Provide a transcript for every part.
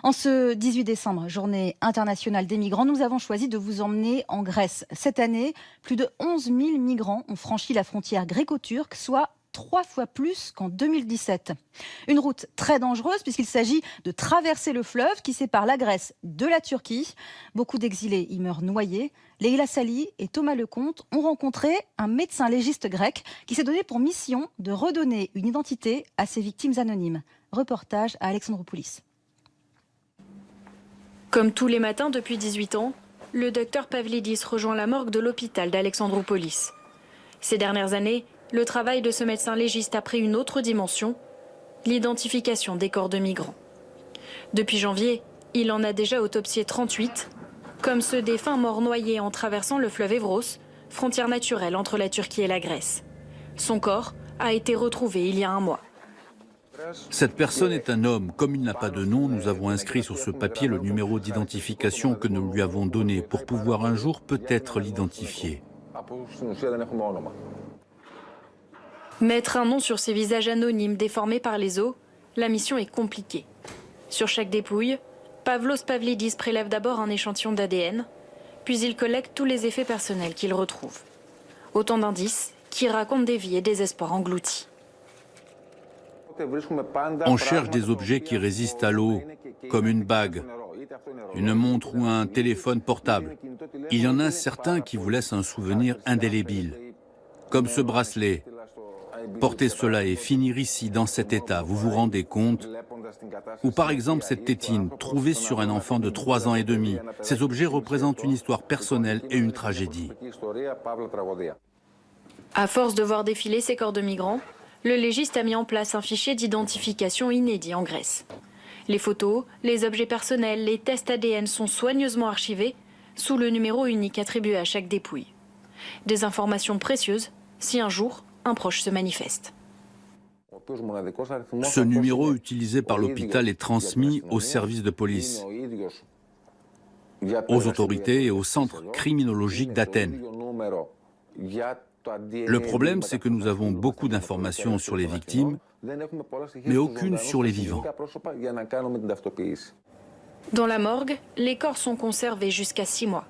En ce 18 décembre, journée internationale des migrants, nous avons choisi de vous emmener en Grèce. Cette année, plus de 11 000 migrants ont franchi la frontière gréco-turque, soit 3 fois plus qu'en 2017. Une route très dangereuse puisqu'il s'agit de traverser le fleuve qui sépare la Grèce de la Turquie. Beaucoup d'exilés y meurent noyés. Leïla Sali et Thomas Lecomte ont rencontré un médecin légiste grec qui s'est donné pour mission de redonner une identité à ces victimes anonymes. Reportage à Alexandropoulis. Comme tous les matins depuis 18 ans, le docteur Pavlidis rejoint la morgue de l'hôpital d'Alexandroupolis. Ces dernières années, le travail de ce médecin légiste a pris une autre dimension, l'identification des corps de migrants. Depuis janvier, il en a déjà autopsié 38, comme ceux des défunts morts noyés en traversant le fleuve Evros, frontière naturelle entre la Turquie et la Grèce. Son corps a été retrouvé il y a un mois. Cette personne est un homme. Comme il n'a pas de nom, nous avons inscrit sur ce papier le numéro d'identification que nous lui avons donné pour pouvoir un jour peut-être l'identifier. Mettre un nom sur ces visages anonymes déformés par les eaux, la mission est compliquée. Sur chaque dépouille, Pavlos Pavlidis prélève d'abord un échantillon d'ADN, puis il collecte tous les effets personnels qu'il retrouve. Autant d'indices qui racontent des vies et des espoirs engloutis. On cherche des objets qui résistent à l'eau, comme une bague, une montre ou un téléphone portable. Il y en a certains qui vous laissent un souvenir indélébile, comme ce bracelet. Porter cela et finir ici, dans cet état, vous vous rendez compte? Ou par exemple cette tétine, trouvée sur un enfant de 3 ans et demi. Ces objets représentent une histoire personnelle et une tragédie. À force de voir défiler ces corps de migrants, le légiste a mis en place un fichier d'identification inédit en Grèce. Les photos, les objets personnels, les tests ADN sont soigneusement archivés sous le numéro unique attribué à chaque dépouille. Des informations précieuses si un jour un proche se manifeste. Ce numéro utilisé par l'hôpital est transmis aux services de police, aux autorités et au centre criminologique d'Athènes. Le problème, c'est que nous avons beaucoup d'informations sur les victimes, mais aucune sur les vivants. Dans la morgue, les corps sont conservés jusqu'à 6 mois.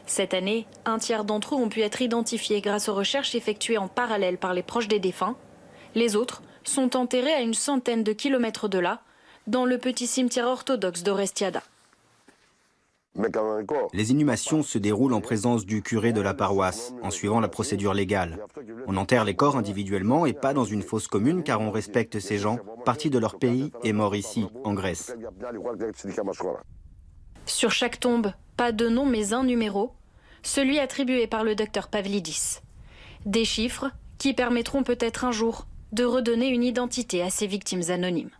Cette année, un tiers d'entre eux ont pu être identifiés grâce aux recherches effectuées en parallèle par les proches des défunts. Les autres sont enterrés à une centaine de kilomètres de là, dans le petit cimetière orthodoxe d'Orestiada. Les inhumations se déroulent en présence du curé de la paroisse, en suivant la procédure légale. On enterre les corps individuellement et pas dans une fosse commune car on respecte ces gens, partis de leur pays et morts ici, en Grèce. Sur chaque tombe, pas de nom mais un numéro, celui attribué par le docteur Pavlidis. Des chiffres qui permettront peut-être un jour de redonner une identité à ces victimes anonymes.